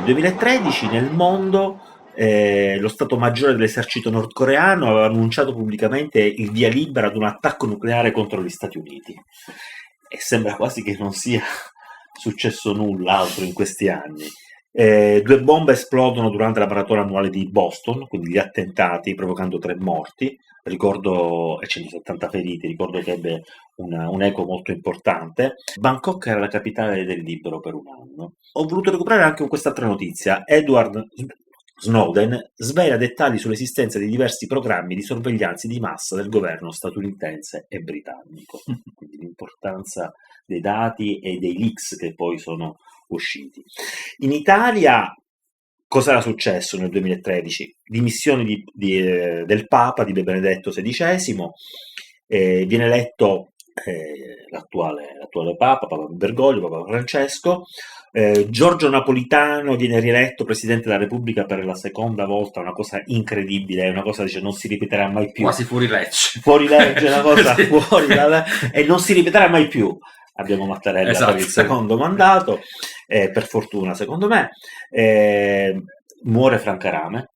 2013 nel mondo lo Stato Maggiore dell'esercito nordcoreano aveva annunciato pubblicamente il via libera ad un attacco nucleare contro gli Stati Uniti. E sembra quasi che non sia successo null'altro in questi anni. 2 bombe esplodono durante la maratona annuale di Boston, quindi gli attentati, provocando 3 morti, ricordo, e 170 feriti, ricordo che ebbe un eco molto importante. Bangkok era la capitale del libro per un anno. Ho voluto recuperare anche quest'altra notizia. Edward Snowden svela dettagli sull'esistenza di diversi programmi di sorveglianza di massa del governo statunitense e britannico. Quindi l'importanza dei dati e dei leaks che poi sono usciti. In Italia cosa era successo nel 2013? Dimissioni del Papa, di Benedetto XVI, viene eletto l'attuale Papa Bergoglio, Papa Francesco. Giorgio Napolitano viene rieletto Presidente della Repubblica per la seconda volta, una cosa incredibile, è una cosa che non si ripeterà mai più. Quasi fuori legge. Fuori legge, una cosa Sì. fuori e non si ripeterà mai più. Abbiamo Mattarella Esatto, per il sì. secondo mandato, per fortuna secondo me. Muore Franca Rame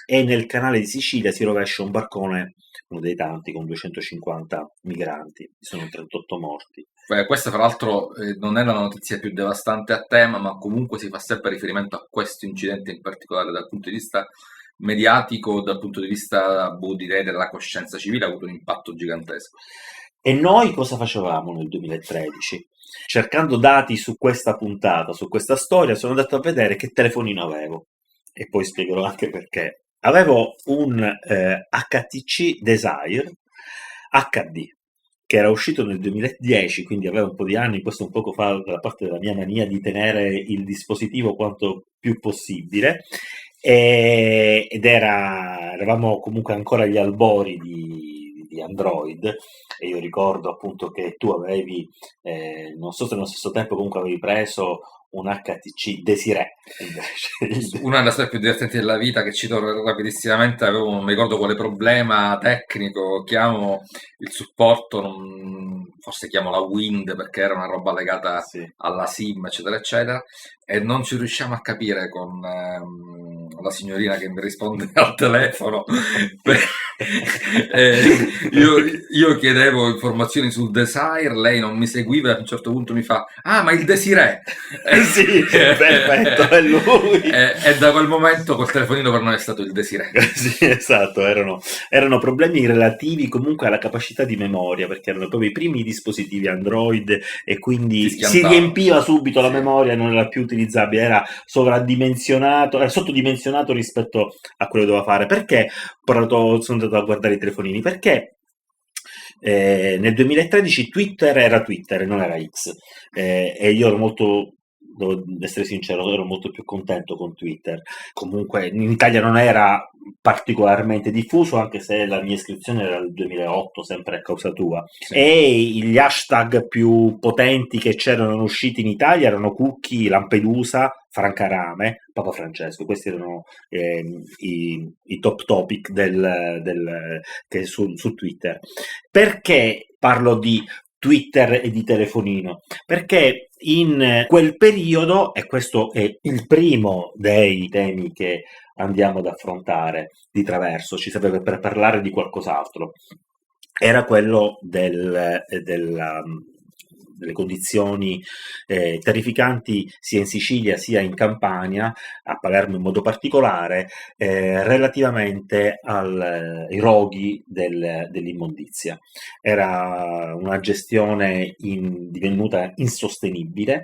e nel canale di Sicilia si rovescia un barcone, uno dei tanti, con 250 migranti. Ci sono 38 morti. Questa fra l'altro non è la notizia più devastante a tema, ma comunque si fa sempre riferimento a questo incidente in particolare dal punto di vista mediatico, dal punto di vista direi della coscienza civile, ha avuto un impatto gigantesco. E noi cosa facevamo nel 2013? Cercando dati su questa puntata, su questa storia, sono andato a vedere che telefonino avevo e poi spiegherò anche perché. Avevo un HTC Desire HD che era uscito nel 2010, quindi aveva un po' di anni. Questo un poco fa da parte della mia mania di tenere il dispositivo quanto più possibile, ed eravamo comunque ancora agli albori di Android, e io ricordo appunto che tu avevi, non so se nello stesso tempo comunque avevi preso un HTC Desiree. Una delle storie più divertenti della vita, che cito rapidissimamente, non mi ricordo quale problema tecnico, chiamo il supporto, forse chiamo la Wind perché era una roba legata Sì. alla SIM eccetera eccetera, e non ci riusciamo a capire con la signorina che mi risponde al telefono. Io chiedevo informazioni sul Desire, lei non mi seguiva e a un certo punto mi fa: ah, ma il Desiree! Sì, perfetto, è lui. E da quel momento col telefonino per noi è stato il Desiree. Sì, esatto, erano problemi relativi comunque alla capacità di memoria, perché erano proprio i primi dispositivi Android e quindi si riempiva subito la memoria, non era più utilizzabile, era sovradimensionato, era sottodimensionato rispetto a quello che doveva fare. Perché sono andato a guardare i telefonini? Perché nel 2013 Twitter era Twitter e non era X, e io ero molto, devo essere sincero, ero molto più contento con Twitter. Comunque in Italia non era particolarmente diffuso, anche se la mia iscrizione era del 2008, sempre a causa tua. Sì. E gli hashtag più potenti che c'erano usciti in Italia erano Cucchi, Lampedusa, Franca Rame, Papa Francesco. Questi erano i top topic su Twitter. Perché parlo di Twitter e di telefonino? Perché in quel periodo, e questo è il primo dei temi che andiamo ad affrontare di traverso, ci serve per parlare di qualcos'altro, era quello delle condizioni terrificanti sia in Sicilia sia in Campania, a Palermo in modo particolare, relativamente ai roghi dell'immondizia. Era una gestione divenuta insostenibile,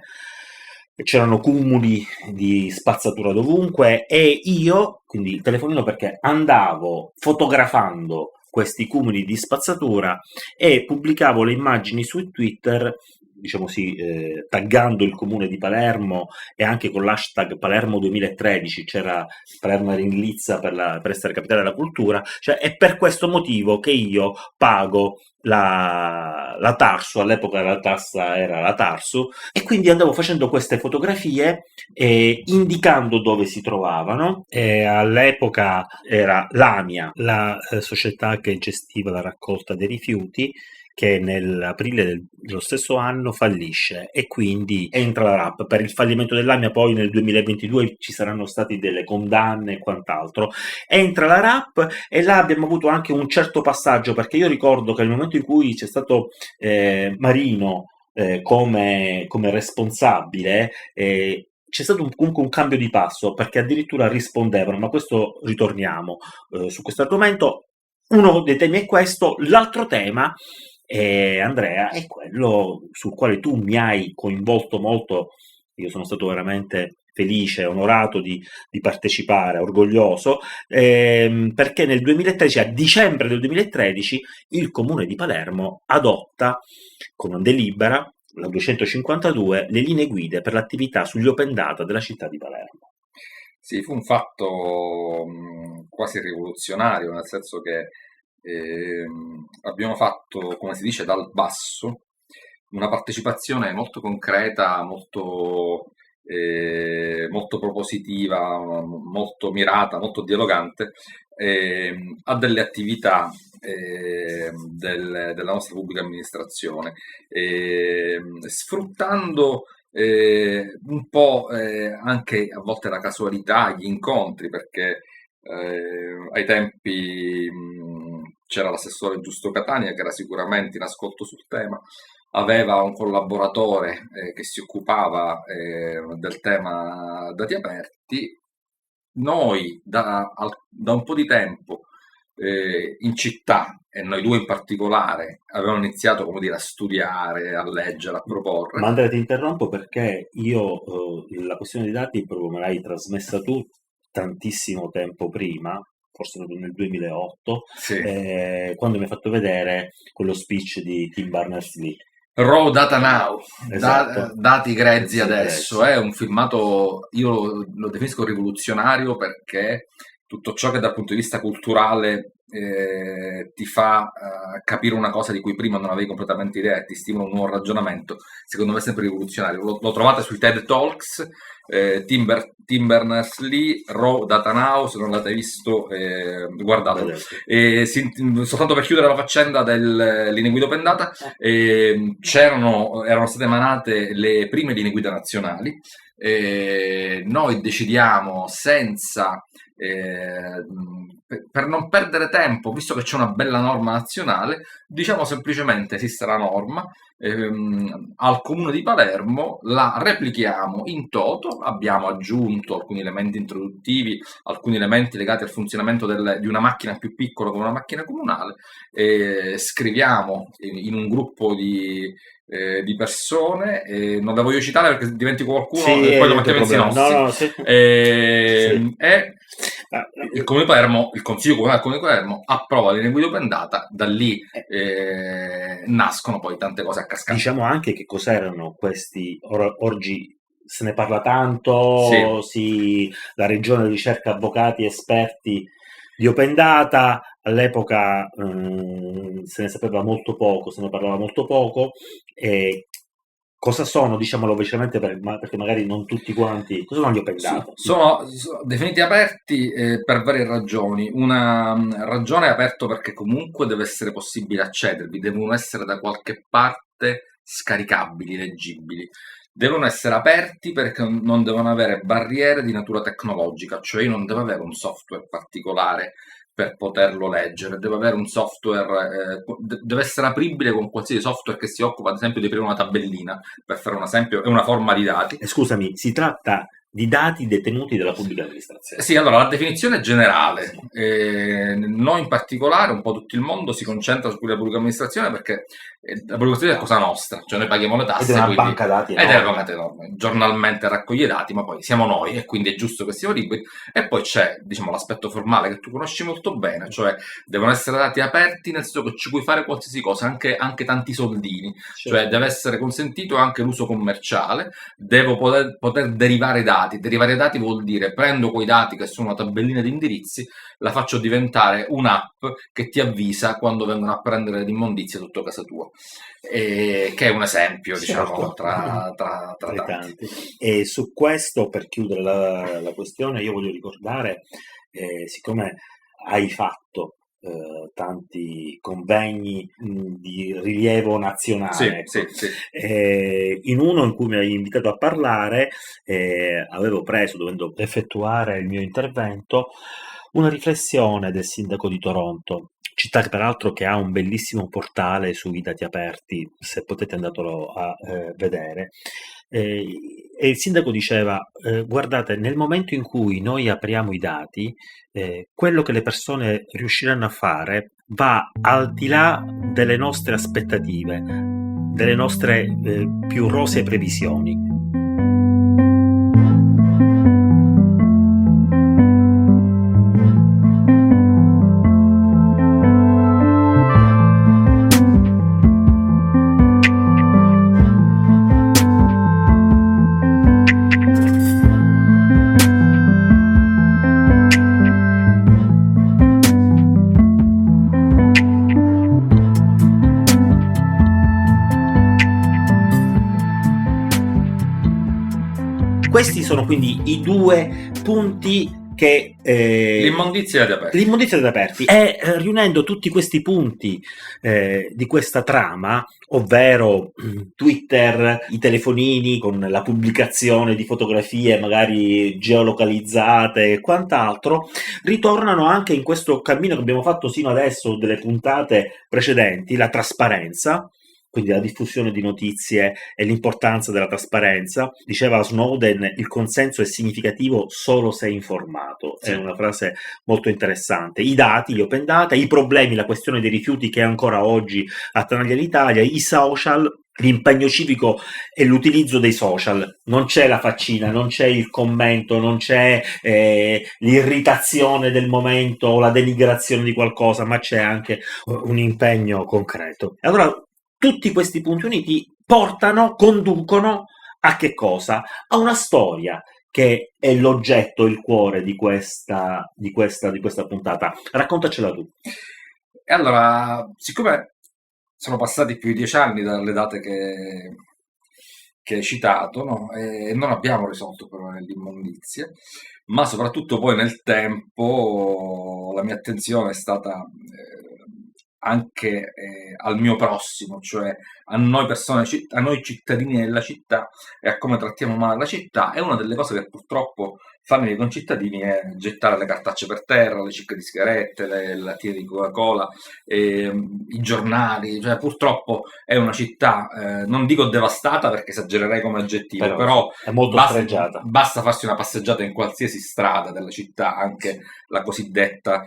c'erano cumuli di spazzatura dovunque, e io, quindi il telefonino, perché andavo fotografando questi cumuli di spazzatura e pubblicavo le immagini su Twitter, diciamo così, taggando il comune di Palermo e anche con l'hashtag Palermo 2013, Palermo era in lizza per essere capitale della cultura, cioè è per questo motivo che io pago la Tarsu, all'epoca la tassa era la Tarsu, e quindi andavo facendo queste fotografie indicando dove si trovavano. All'epoca era l'AMIA, la società che gestiva la raccolta dei rifiuti, che nell'aprile dello stesso anno fallisce e quindi entra la RAP. Per il fallimento dell'AMIA poi nel 2022 ci saranno stati delle condanne e quant'altro. Entra la RAP e là abbiamo avuto anche un certo passaggio, perché io ricordo che nel momento in cui c'è stato Marino come responsabile, c'è stato comunque un cambio di passo, perché addirittura rispondevano, ma questo ritorniamo su questo argomento. Uno dei temi è questo, l'altro tema, Andrea, è quello sul quale tu mi hai coinvolto molto. Io sono stato veramente felice, onorato di partecipare, orgoglioso, perché nel 2013, a dicembre del 2013, il comune di Palermo adotta con una delibera, la 252, le linee guida per l'attività sugli open data della città di Palermo. Sì, fu un fatto quasi rivoluzionario, nel senso che abbiamo fatto, come si dice, dal basso una partecipazione molto concreta, molto propositiva, molto mirata, molto dialogante a delle attività della nostra pubblica amministrazione, sfruttando un po' anche a volte la casualità, gli incontri, perché ai tempi c'era l'assessore Giusto Catania, che era sicuramente in ascolto sul tema, aveva un collaboratore che si occupava del tema dati aperti. Noi da un po' di tempo in città, e noi due in particolare, avevamo iniziato, come dire, a studiare, a leggere, a proporre. Ma Andrea, ti interrompo perché io la questione dei dati proprio me l'hai trasmessa tu tantissimo tempo prima, forse proprio nel 2008, Sì. quando mi hai fatto vedere quello speech di Tim Berners-Lee. Raw Data Now, Esatto. dati grezzi Sì, adesso, grezzi. è un filmato, io lo definisco rivoluzionario, perché tutto ciò che dal punto di vista culturale ti fa capire una cosa di cui prima non avevi completamente idea e ti stimola un nuovo ragionamento, secondo me è sempre rivoluzionario. Lo trovate sui TED Talks, Tim Berners-Lee, Raw Data Now, se non l'avete visto guardatelo. Soltanto per chiudere la faccenda del linee guida open data, erano state emanate le prime linee guida nazionali. Noi decidiamo senza per non perdere tempo, visto che c'è una bella norma nazionale, diciamo semplicemente esiste la norma, al comune di Palermo la replichiamo in toto, abbiamo aggiunto alcuni elementi introduttivi, alcuni elementi legati al funzionamento di una macchina più piccola come una macchina comunale, scriviamo in un gruppo di persone, non la voglio citare perché dimentico qualcuno, Sì, poi lo mettiamo in sinossi. No, sì. E il Sì. il Consiglio Comunale del Comune di Palermo approva le linee guida open data, da lì nascono poi tante cose a cascata. Diciamo anche che cos'erano questi, oggi se ne parla Sì. tanto, la regione ricerca avvocati esperti di open data, all'epoca se ne sapeva molto poco, se ne parlava molto poco. Cosa sono, diciamolo velocemente perché magari non tutti quanti, cosa sono gli open data? Sono definiti aperti per varie ragioni. Una ragione è aperto perché comunque deve essere possibile accedervi, devono essere da qualche parte scaricabili, leggibili. Devono essere aperti perché non devono avere barriere di natura tecnologica, cioè io non devo avere un software particolare per poterlo leggere, deve avere un software, deve essere apribile con qualsiasi software che si occupa, ad esempio, di aprire una tabellina, per fare un esempio, è una forma di dati. Scusami, si tratta di dati detenuti dalla pubblica amministrazione. Sì, allora la definizione è generale, noi in particolare, un po' tutto il mondo si concentra sulla pubblica amministrazione perché la pubblica amministrazione è cosa nostra, cioè noi paghiamo le tasse, Ed è una quindi banca dati ed è enorme. veramente enorme. Giornalmente raccoglie i dati, ma poi siamo noi e quindi è giusto che siano liberi. E poi c'è, diciamo, l'aspetto formale che tu conosci molto bene, cioè devono essere dati aperti nel senso che ci puoi fare qualsiasi cosa, anche tanti soldini, cioè deve essere consentito anche l'uso commerciale, devo poter derivare dati. Derivare dati vuol dire prendo quei dati che sono una tabellina di indirizzi, la faccio diventare un'app che ti avvisa quando vengono a prendere l'immondizia sotto casa tua. Che è un esempio, diciamo, tra tanti. E su questo, per chiudere la questione, io voglio ricordare, siccome hai fatto tanti convegni di rilievo nazionale. Sì, ecco. sì. In uno in cui mi hai invitato a parlare, avevo preso, dovendo effettuare il mio intervento, una riflessione del sindaco di Toronto, città che peraltro che ha un bellissimo portale sui dati aperti, se potete andatelo a vedere. E il sindaco diceva, guardate, nel momento in cui noi apriamo i dati, quello che le persone riusciranno a fare va al di là delle nostre aspettative, delle nostre più rosee previsioni. Questi sono quindi i due punti che L'immondizia degli aperti. L'immondizia degli aperti. E riunendo tutti questi punti di questa trama, ovvero Twitter, i telefonini con la pubblicazione di fotografie magari geolocalizzate e quant'altro, ritornano anche in questo cammino che abbiamo fatto sino adesso delle puntate precedenti, la trasparenza, quindi la diffusione di notizie e l'importanza della trasparenza. Diceva Snowden, il consenso è significativo solo se informato. Sì. È una frase molto interessante. I dati, gli open data, i problemi, la questione dei rifiuti che ancora oggi attanaglia l'Italia, i social, l'impegno civico e l'utilizzo dei social. Non c'è la faccina, non c'è il commento, non c'è l'irritazione del momento o la denigrazione di qualcosa, ma c'è anche un impegno concreto. E allora tutti questi punti uniti conducono a che cosa? A una storia che è l'oggetto, il cuore di questa puntata. Raccontacela tu. E allora, siccome sono passati più di 10 anni dalle date che hai citato, no? E non abbiamo risolto il problema dell'immondizia, ma soprattutto poi nel tempo la mia attenzione è stata anche al mio prossimo, cioè a noi persone, a noi cittadini della città e a come trattiamo male la città. E una delle cose che purtroppo fanno i miei concittadini è gettare le cartacce per terra, le cicche di sigarette, le lattine di Coca-Cola, i giornali. Cioè, purtroppo è una città, non dico devastata perché esagererei come aggettivo, però è molto sfregiata. Basta farsi una passeggiata in qualsiasi strada della città, anche la cosiddetta,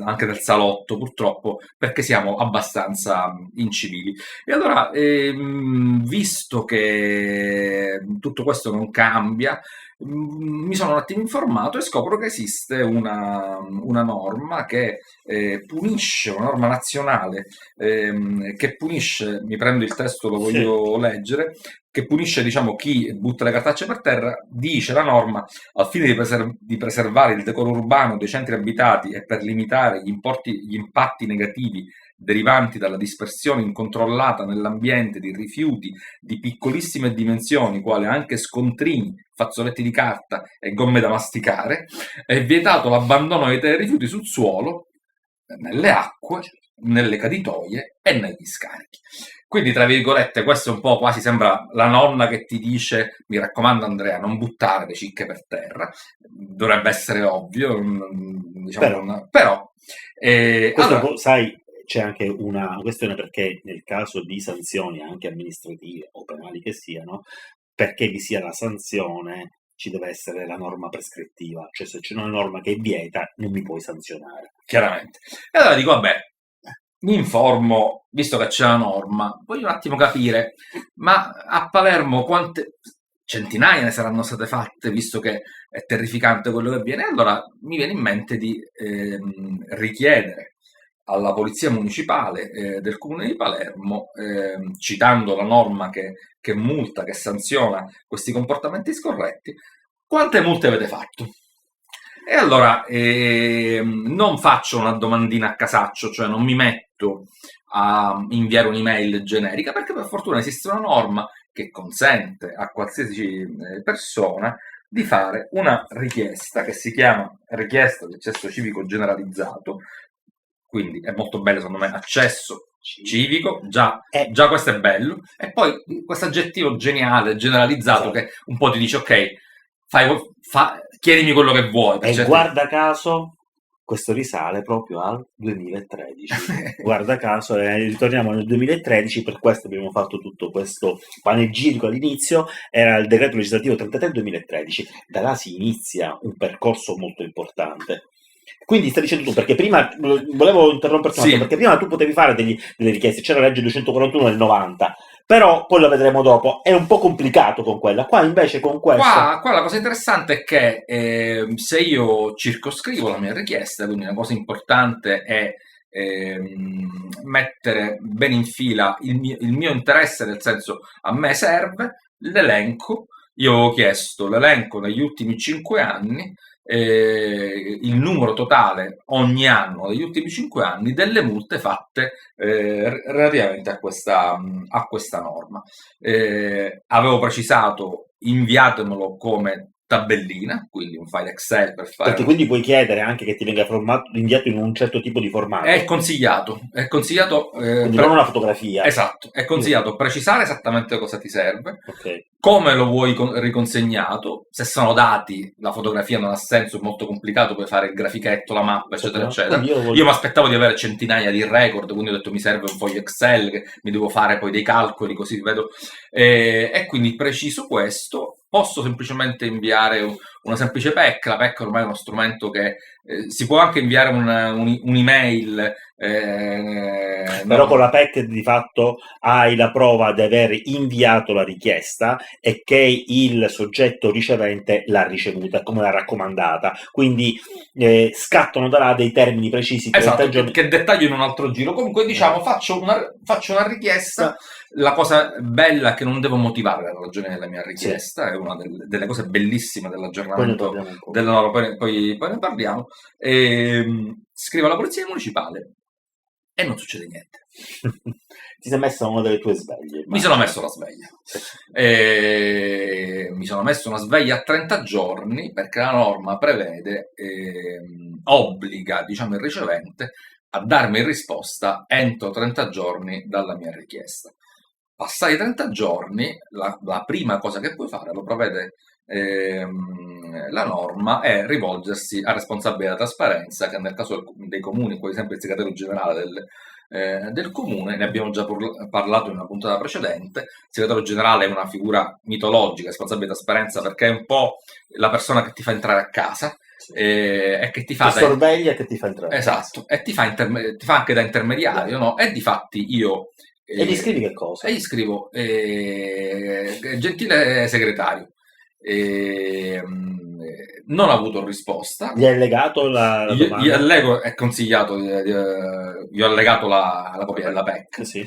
anche nel salotto, purtroppo, perché siamo abbastanza incivili. E allora, visto che tutto questo non cambia, mi sono un attimo informato e scopro che esiste una norma che punisce, una norma nazionale che punisce, mi prendo il testo, lo voglio leggere, che punisce, diciamo, chi butta le cartacce per terra. Dice la norma: al fine di preservare il decoro urbano dei centri abitati e per limitare gli impatti negativi derivanti dalla dispersione incontrollata nell'ambiente di rifiuti di piccolissime dimensioni, quali anche scontrini, fazzoletti di carta e gomme da masticare, è vietato l'abbandono dei rifiuti sul suolo, nelle acque, nelle caditoie e negli scarichi. Quindi, tra virgolette, questo è un po' quasi sembra la nonna che ti dice: mi raccomando Andrea, non buttare le cicche per terra. Dovrebbe essere ovvio, diciamo, però questo allora, sai, c'è anche una questione, perché nel caso di sanzioni anche amministrative o penali che siano, perché vi sia la sanzione ci deve essere la norma prescrittiva, cioè se c'è una norma che vieta non mi puoi sanzionare. Chiaramente. E allora dico, vabbè, mi informo, visto che c'è la norma, voglio un attimo capire, ma a Palermo quante centinaia ne saranno state fatte, visto che è terrificante quello che avviene? Allora mi viene in mente di richiedere alla Polizia Municipale del Comune di Palermo, citando la norma che multa, che sanziona questi comportamenti scorretti, quante multe avete fatto? E allora non faccio una domandina a casaccio, cioè non mi metto a inviare un'email generica, perché per fortuna esiste una norma che consente a qualsiasi persona di fare una richiesta che si chiama richiesta di accesso civico generalizzato, quindi è molto bello secondo me, accesso civico, già questo è bello, e poi questo aggettivo geniale, generalizzato, che un po' ti dice ok, chiedimi quello che vuoi. E guarda caso questo risale proprio al 2013. Guarda caso, ritorniamo nel 2013, per questo abbiamo fatto tutto questo panegirico all'inizio, era il decreto legislativo 33 del 2013, da là si inizia un percorso molto importante. Quindi stai dicendo tu, perché prima, volevo interromperti un attimo, perché prima tu potevi fare delle richieste, c'era la legge 241 del 90, però poi la vedremo dopo, è un po' complicato con quella, qua invece con questa... Qua la cosa interessante è che se io circoscrivo la mia richiesta, quindi una cosa importante è mettere bene in fila il mio interesse, nel senso a me serve l'elenco, io ho chiesto l'elenco negli ultimi 5 anni, il numero totale ogni anno degli ultimi 5 anni delle multe fatte relativamente a questa norma. Avevo precisato inviatemelo come tabellina, quindi un file Excel per fare... Perché quindi puoi chiedere anche che ti venga inviato in un certo tipo di formato. È consigliato quindi non una fotografia. Esatto, è consigliato precisare esattamente cosa ti serve, come lo vuoi riconsegnato, se sono dati, la fotografia non ha senso, è molto complicato, puoi fare il grafichetto, la mappa, eccetera, eccetera. Io mi aspettavo di avere centinaia di record, quindi ho detto mi serve un foglio Excel, che mi devo fare poi dei calcoli, così vedo, e quindi preciso questo. Posso semplicemente inviare una semplice PEC, la PEC ormai è uno strumento che si può anche inviare un'email. Però con la PEC di fatto hai la prova di aver inviato la richiesta e che il soggetto ricevente l'ha ricevuta come l'ha raccomandata, quindi scattano da là dei termini precisi. Esatto, che dettaglio in un altro giro. Comunque diciamo faccio una richiesta. La cosa bella è che non devo motivare la ragione della mia richiesta, è una delle cose bellissime dell'aggiornamento della norma, poi ne parliamo. Scrivo alla polizia municipale e non succede niente. Ti sei messo una delle tue sveglie? Mi sono messo la sveglia. Mi sono messo una sveglia a 30 giorni perché la norma prevede, obbliga diciamo il ricevente a darmi risposta entro 30 giorni dalla mia richiesta. Passati 30 giorni, la prima cosa che puoi fare, lo prevede la norma, è rivolgersi al responsabile della trasparenza, che nel caso dei comuni, poi sempre il segretario generale del comune, ne abbiamo già parlato in una puntata precedente. Il segretario generale è una figura mitologica, responsabile della trasparenza, perché è un po' la persona che ti fa entrare a casa. E che ti fa sorveglia e che ti fa entrare. Esatto, e ti fa anche da intermediario, no? E difatti io... E gli scrivi che cosa? E gli scrivo, gentile segretario, non ho avuto risposta. Gli hai allegato la domanda? Gli allego, è consigliato, gli ho allegato la copia della PEC. Sì.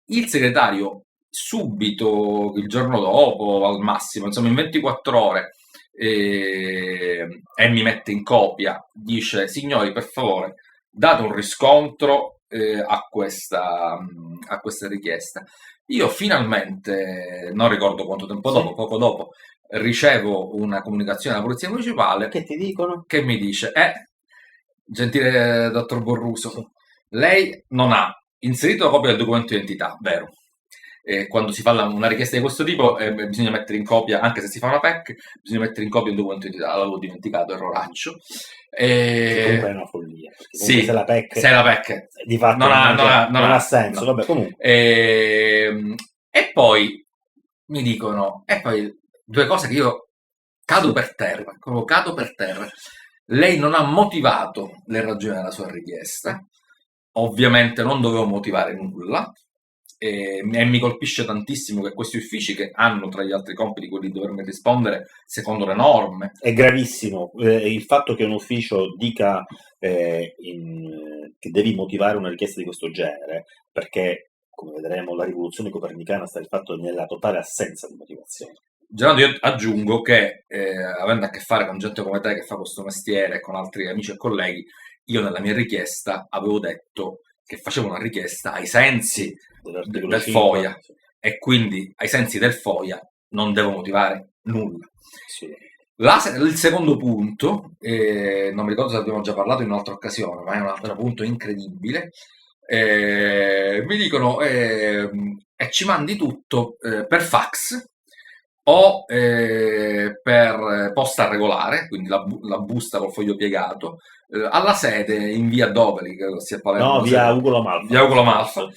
Il segretario subito, il giorno dopo, al massimo, insomma in 24 ore, e mi mette in copia, dice: signori, per favore, date un riscontro a questa richiesta. Io finalmente, non ricordo quanto tempo dopo, poco dopo, ricevo una comunicazione dalla polizia municipale. Che ti dicono? Che mi dice: gentile dottor Borruso, lei non ha inserito la copia del documento di identità, vero? Quando si fa una richiesta di questo tipo bisogna mettere in copia, anche se si fa una PEC, bisogna mettere in copia il documento di identità. L'avevo dimenticato, erroraccio. Che comunque è una follia. Sì, se la PEC di fatto non ha senso. No. Vabbè, comunque. E poi mi dicono, e poi due cose che io cado per terra. Lei non ha motivato le ragioni della sua richiesta. Ovviamente non dovevo motivare nulla. E mi colpisce tantissimo che questi uffici, che hanno tra gli altri compiti quelli di dovermi rispondere secondo le norme, è gravissimo il fatto che un ufficio dica che devi motivare una richiesta di questo genere, perché come vedremo la rivoluzione copernicana sta il fatto nella totale assenza di motivazione. Gerardo, io aggiungo che avendo a che fare con gente come te che fa questo mestiere, con altri amici e colleghi, io nella mia richiesta avevo detto che facevo una richiesta ai sensi del FOIA, e quindi ai sensi del FOIA non devo motivare nulla. Il secondo punto, non mi ricordo se abbiamo già parlato in un'altra occasione, ma è un altro punto incredibile. Mi dicono e ci mandi tutto per fax o per posta regolare, quindi la busta col foglio piegato, alla sede in via Doveri, credo sia a Palermo. No, via Ugo La Malfa. Via Ugo La Malfa.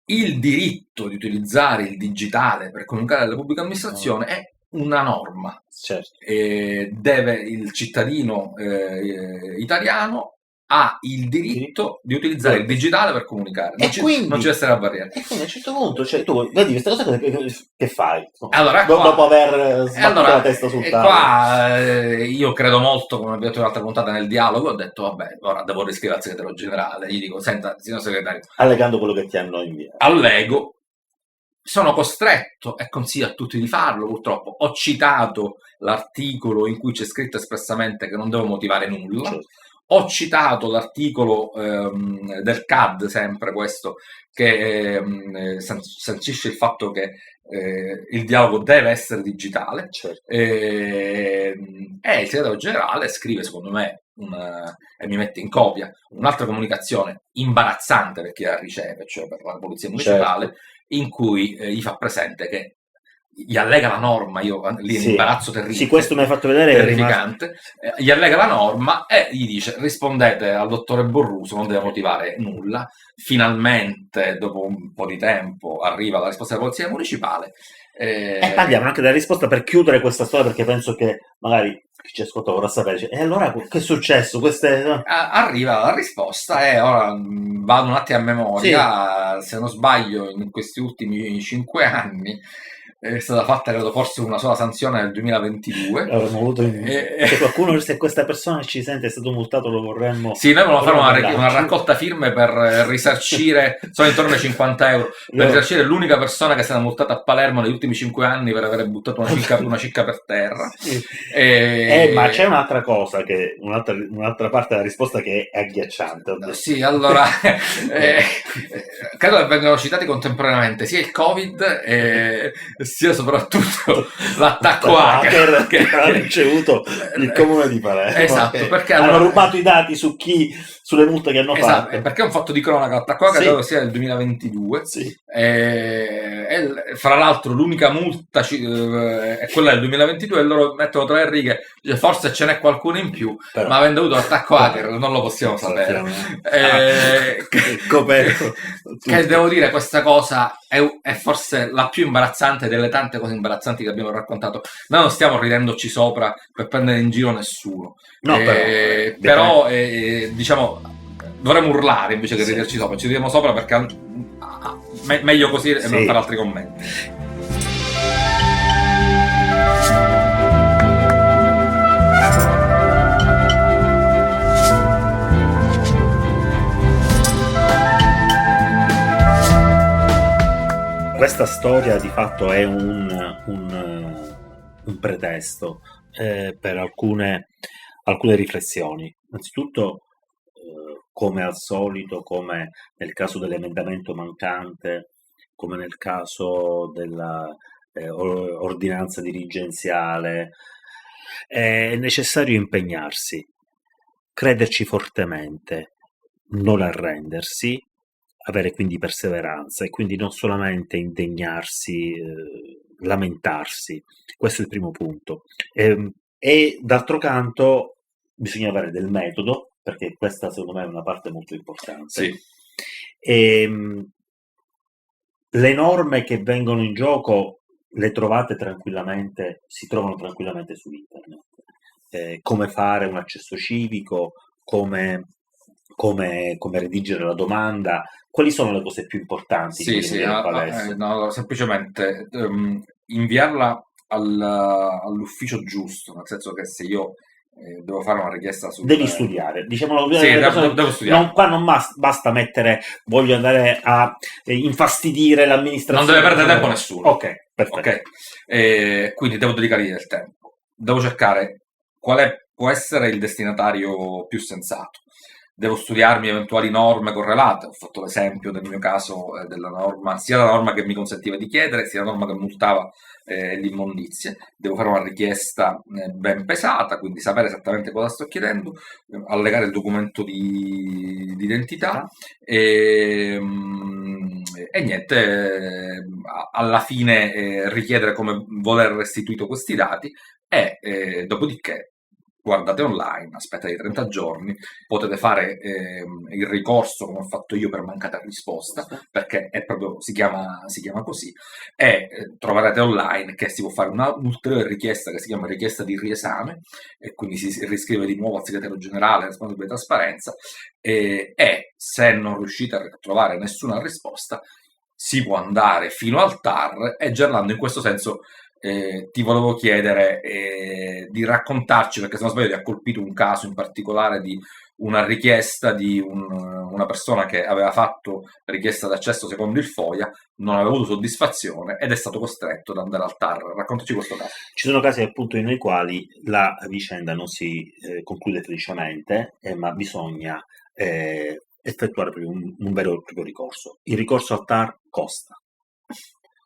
Il diritto di utilizzare il digitale per comunicare alla pubblica amministrazione è una norma. Certo. Il cittadino italiano ha il diritto di utilizzare il digitale per comunicare, non ci deve essere la barriera. E quindi a un certo punto, cioè, tu vedi questa cosa che fai? Allora, dopo aver sbattuto la testa sul tavolo. Qua io credo molto, come abbiamo detto in un'altra puntata, nel dialogo. Ho detto, vabbè, ora devo riscrivere al segretario generale. Gli dico, senta, signor segretario, allegando quello che ti hanno inviato. Allego. Sono costretto e consiglio a tutti di farlo, purtroppo. Ho citato l'articolo in cui c'è scritto espressamente che non devo motivare nulla. Certo. Ho citato l'articolo del CAD, sempre questo, che sancisce il fatto che il dialogo deve essere digitale. Certo. E il segretario generale scrive, secondo me, e mi mette in copia un'altra comunicazione imbarazzante per chi la riceve, cioè per la polizia municipale. Certo. In cui gli fa presente che gli allega la norma, io lì sì, l'imbarazzo terribile. Sì, questo mi hai fatto vedere. Terrificante. Gli allega la norma e gli dice: rispondete al dottore Borruso, non deve motivare nulla. Finalmente, dopo un po' di tempo, arriva la risposta della polizia municipale. E parliamo anche della risposta per chiudere questa storia, perché penso che magari chi ci ascolta vorrà sapere. E allora che è successo? Arriva la risposta e ora vado un attimo a memoria. Sì. Se non sbaglio, in questi ultimi 5 anni è stata fatta, credo, forse una sola sanzione nel 2022. Avremmo voluto se qualcuno, se questa persona ci sente, è stato multato, lo vorremmo. Sì, noi vogliamo fare una raccolta firme per risarcire, sono intorno ai 50 euro, per risarcire l'unica persona che è stata multata a Palermo negli ultimi 5 anni per aver buttato una cicca per terra. Sì. Ma c'è un'altra cosa, che un'altra parte della risposta che è agghiacciante. Sì, allora credo che vengano citati contemporaneamente sia il Covid sia soprattutto l'attacco hacker che ha ricevuto il comune di Palermo. Esatto, perché hanno rubato i dati sulle multe che hanno fatto. Perché è un fatto di cronaca, l'attacco hacker credo sia del 2022. Sì. Fra l'altro l'unica multa è quella del del 2022 e loro mettono 3 righe, forse ce n'è qualcuno in più, però, ma avendo avuto l'attacco hacker non lo possiamo sapere. Che devo dire, questa cosa è forse la più imbarazzante delle tante cose imbarazzanti che abbiamo raccontato. Noi non stiamo ridendoci sopra per prendere in giro nessuno, no, però diciamo dovremmo urlare invece che riderci sopra. Ci ridiamo sopra perché meglio così e non fare altri commenti. Questa storia di fatto è un pretesto per alcune riflessioni. Innanzitutto, come al solito, come nel caso dell'emendamento mancante, come nel caso della ordinanza dirigenziale, è necessario impegnarsi, crederci fortemente, non arrendersi, avere quindi perseveranza e quindi non solamente indegnarsi, lamentarsi. Questo è il primo punto. E d'altro canto bisogna avere del metodo, perché questa secondo me è una parte molto importante. Sì. Le norme che vengono in gioco le trovate tranquillamente, si trovano tranquillamente su internet. Come fare un accesso civico, come redigere la domanda, quali sono le cose più importanti? Semplicemente inviarla all'ufficio giusto, nel senso che se io devo fare una richiesta devi studiare, diciamolo, devo studiare. Qua non basta mettere voglio andare a infastidire l'amministrazione, non deve perdere tempo nessuno. Ok, perfetto. Okay. Quindi devo dedicargli del tempo, devo cercare quale può essere il destinatario più sensato. devo studiarmi eventuali norme correlate. Ho fatto l'esempio nel mio caso della norma, sia la norma che mi consentiva di chiedere, sia la norma che multava l'immondizia. Devo fare una richiesta ben pesata, quindi sapere esattamente cosa sto chiedendo, allegare il documento di identità e niente, alla fine richiedere come voler restituito questi dati e dopodiché guardate online, aspettate 30 giorni, potete fare il ricorso come ho fatto io per mancata risposta, perché è proprio, si chiama così, e troverete online che si può fare un'ulteriore richiesta che si chiama richiesta di riesame, e quindi si riscrive di nuovo al segretario generale responsabile di trasparenza, e se non riuscite a trovare nessuna risposta si può andare fino al TAR. E Gerlando, in questo senso ti volevo chiedere di raccontarci, perché se non sbaglio ti ha colpito un caso in particolare di una richiesta di una persona che aveva fatto richiesta d'accesso secondo il FOIA, non aveva avuto soddisfazione ed è stato costretto ad andare al TAR. Raccontaci questo caso. Ci sono casi appunto nei quali la vicenda non si conclude felicemente, ma bisogna effettuare proprio un vero e proprio ricorso. Il ricorso al TAR costa.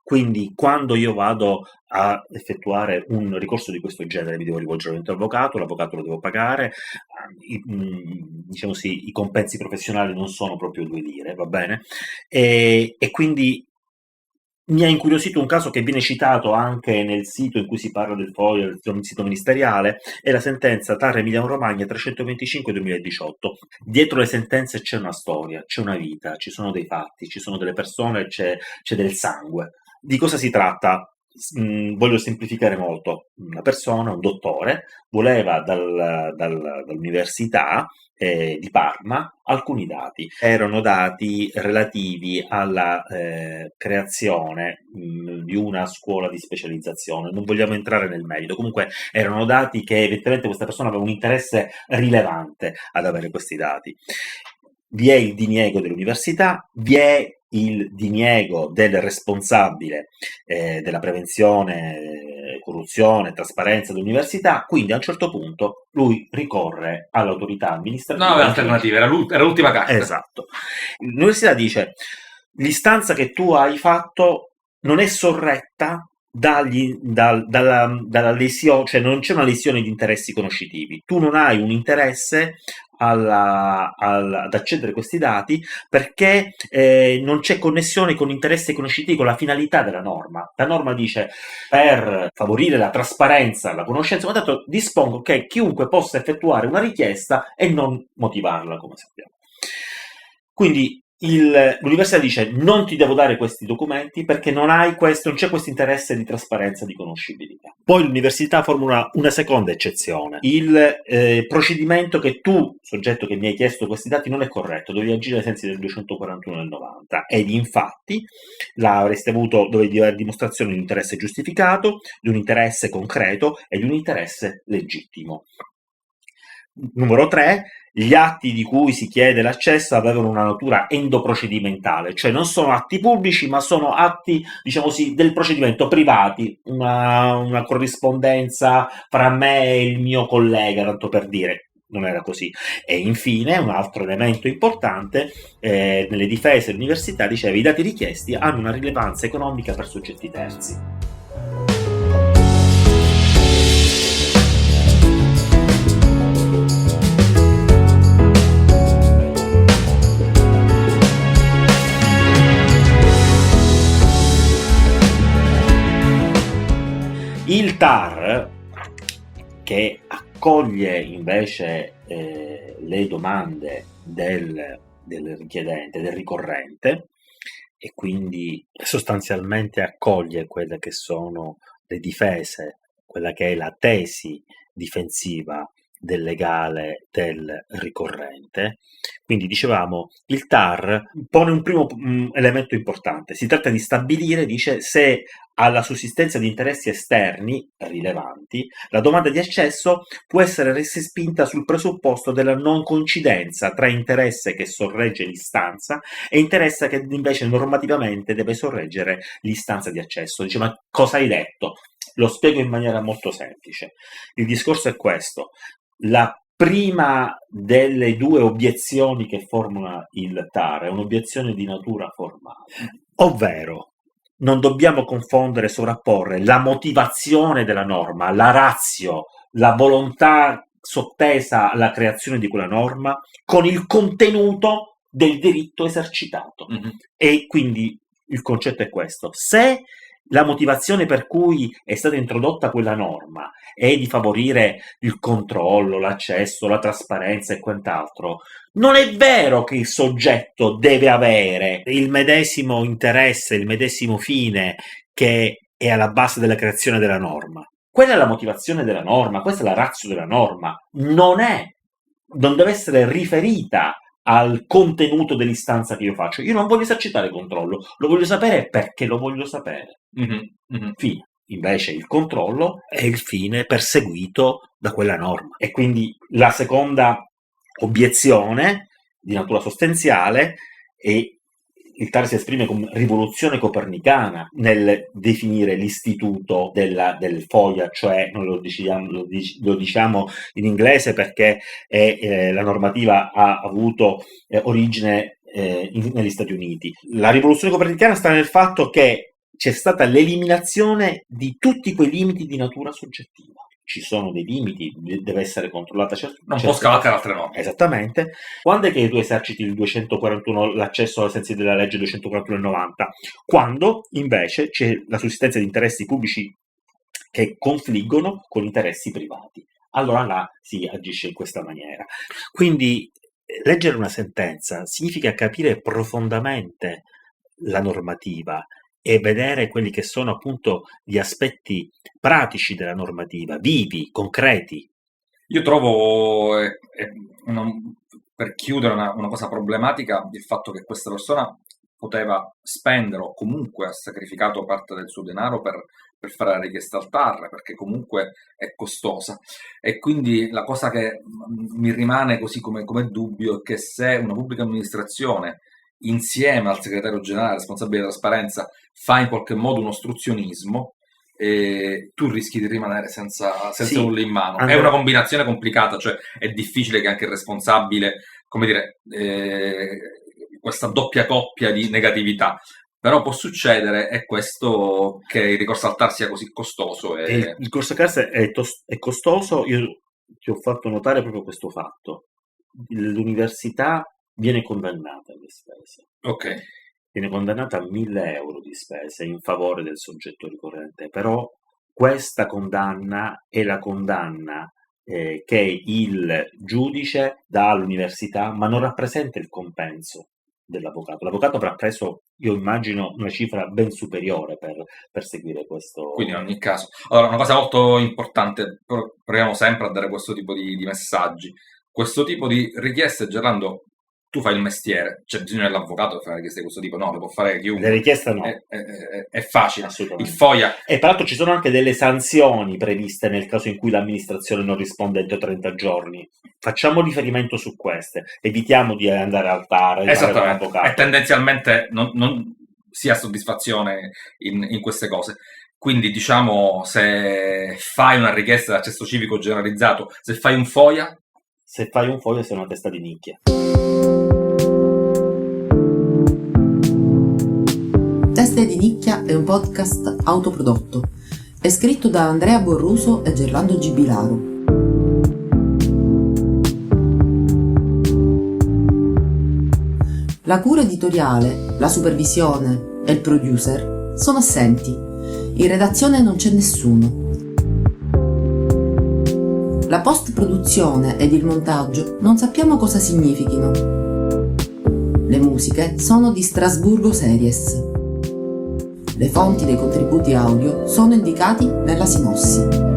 Quindi quando io vado a effettuare un ricorso di questo genere mi devo rivolgere all'avvocato, l'avvocato lo devo pagare, diciamo sì, i compensi professionali non sono proprio 2 lire, va bene? E quindi mi ha incuriosito un caso che viene citato anche nel sito in cui si parla del FOIA, del sito ministeriale, è la sentenza TAR Emilia Romagna 325/2018. Dietro le sentenze c'è una storia, c'è una vita, ci sono dei fatti, ci sono delle persone, c'è del sangue. Di cosa si tratta? Voglio semplificare molto. Una persona, un dottore, voleva dall'università di Parma alcuni dati. Erano dati relativi alla creazione di una scuola di specializzazione. Non vogliamo entrare nel merito, comunque erano dati che evidentemente questa persona aveva un interesse rilevante ad avere questi dati. Vi è il diniego dell'università, vi è il diniego del responsabile della prevenzione, corruzione, trasparenza dell'università, quindi a un certo punto lui ricorre all'autorità amministrativa. No, aveva alternative, era l'ultima carta. Esatto. L'università dice: l'istanza che tu hai fatto non è sorretta dalla lesione, cioè non c'è una lesione di interessi conoscitivi, tu non hai un interesse ad accedere a questi dati perché non c'è connessione con interessi conoscitivi, con la finalità della norma. La norma dice: per favorire la trasparenza, la conoscenza, ma tanto dispongo che chiunque possa effettuare una richiesta e non motivarla, come sappiamo. Quindi l'università dice: non ti devo dare questi documenti perché non c'è questo interesse di trasparenza, di conoscibilità. Poi l'università formula una seconda eccezione: il procedimento che tu, soggetto che mi hai chiesto questi dati, non è corretto, dovevi agire ai sensi del 241 del 90, ed infatti avreste avuto, dovevi avere dimostrazione di un interesse giustificato, di un interesse concreto e di un interesse legittimo. Numero 3, gli atti di cui si chiede l'accesso avevano una natura endoprocedimentale, cioè non sono atti pubblici, ma sono atti, diciamo così, del procedimento, privati, una corrispondenza fra me e il mio collega, tanto per dire. Non era così. E infine, un altro elemento importante, nelle difese dell'università diceva: i dati richiesti hanno una rilevanza economica per soggetti terzi. Il TAR, che accoglie invece le domande del richiedente, del ricorrente, e quindi sostanzialmente accoglie quelle che sono le difese, quella che è la tesi difensiva del legale del ricorrente. Quindi dicevamo, il TAR pone un primo elemento importante: si tratta di stabilire, dice, se alla sussistenza di interessi esterni rilevanti la domanda di accesso può essere respinta sul presupposto della non coincidenza tra interesse che sorregge l'istanza e interesse che invece normativamente deve sorreggere l'istanza di accesso. Dice: ma cosa hai detto? Lo spiego in maniera molto semplice. Il discorso è questo: la prima delle due obiezioni che formula il TAR, è un'obiezione di natura formale, ovvero non dobbiamo confondere e sovrapporre la motivazione della norma, la ratio, la volontà sottesa alla creazione di quella norma con il contenuto del diritto esercitato. E quindi il concetto è questo: se la motivazione per cui è stata introdotta quella norma è di favorire il controllo, l'accesso, la trasparenza e quant'altro, non è vero che il soggetto deve avere il medesimo interesse, il medesimo fine che è alla base della creazione della norma. Quella è la motivazione della norma, questa è la ratio della norma, non deve essere riferita al contenuto dell'istanza che io faccio. Io non voglio esercitare controllo, lo voglio sapere perché lo voglio sapere. Fine. Invece il controllo è il fine perseguito da quella norma. E quindi la seconda obiezione di natura sostanziale è il TAR si esprime come rivoluzione copernicana nel definire l'istituto del FOIA, cioè noi lo diciamo in inglese perché la normativa ha avuto origine negli Stati Uniti. La rivoluzione copernicana sta nel fatto che c'è stata l'eliminazione di tutti quei limiti di natura soggettiva. Ci sono dei limiti, deve essere controllata. Non può scalare altre norme. Esattamente. Quando è che tu eserciti il 241, l'accesso ai sensi della legge 241/90? Quando invece c'è la sussistenza di interessi pubblici che confliggono con interessi privati. Allora là si agisce in questa maniera. Quindi leggere una sentenza significa capire profondamente la normativa e vedere quelli che sono appunto gli aspetti pratici della normativa, vivi, concreti. Io trovo, per chiudere, una cosa problematica il fatto che questa persona poteva spendere o comunque ha sacrificato parte del suo denaro per fare la richiesta al TAR, perché comunque è costosa. E quindi la cosa che mi rimane così come dubbio è che se una pubblica amministrazione insieme al segretario generale responsabile della trasparenza fa in qualche modo un ostruzionismo, tu rischi di rimanere senza nulla in mano. È una combinazione complicata, cioè è difficile che anche il responsabile, come dire, questa doppia coppia di negatività, però può succedere, è questo che il ricorso al TAR sia così costoso. Il ricorso al TAR è costoso. Io ti ho fatto notare proprio questo fatto: l'università viene condannata alle spese. Ok. Viene condannata a 1.000 euro di spese in favore del soggetto ricorrente, però questa condanna è la condanna che il giudice dà all'università, ma non rappresenta il compenso dell'avvocato. L'avvocato avrà preso, io immagino, una cifra ben superiore per seguire questo. Quindi in ogni caso. Allora, una cosa molto importante, proviamo sempre a dare questo tipo di messaggi. Questo tipo di richieste, Gerlando, tu fai il mestiere, c'è bisogno dell'avvocato per fare richieste di questo tipo? No, lo può fare chiunque. Le richieste no. È facile. Assolutamente. Il FOIA. E peraltro ci sono anche delle sanzioni previste nel caso in cui l'amministrazione non risponde entro 30 giorni. Facciamo riferimento su queste, evitiamo di andare al TAR. Esattamente. E tendenzialmente non si ha soddisfazione in queste cose. Quindi diciamo, se fai una richiesta di accesso civico generalizzato, se fai un FOIA sei una testa di nicchia. Teste di nicchia è un podcast autoprodotto. È scritto da Andrea Borruso e Gerlando Gibilaro. La cura editoriale, la supervisione e il producer sono assenti. In redazione non c'è nessuno. La post-produzione ed il montaggio non sappiamo cosa significhino. Le musiche sono di Strasburgo Series. Le fonti dei contributi audio sono indicati nella sinossi.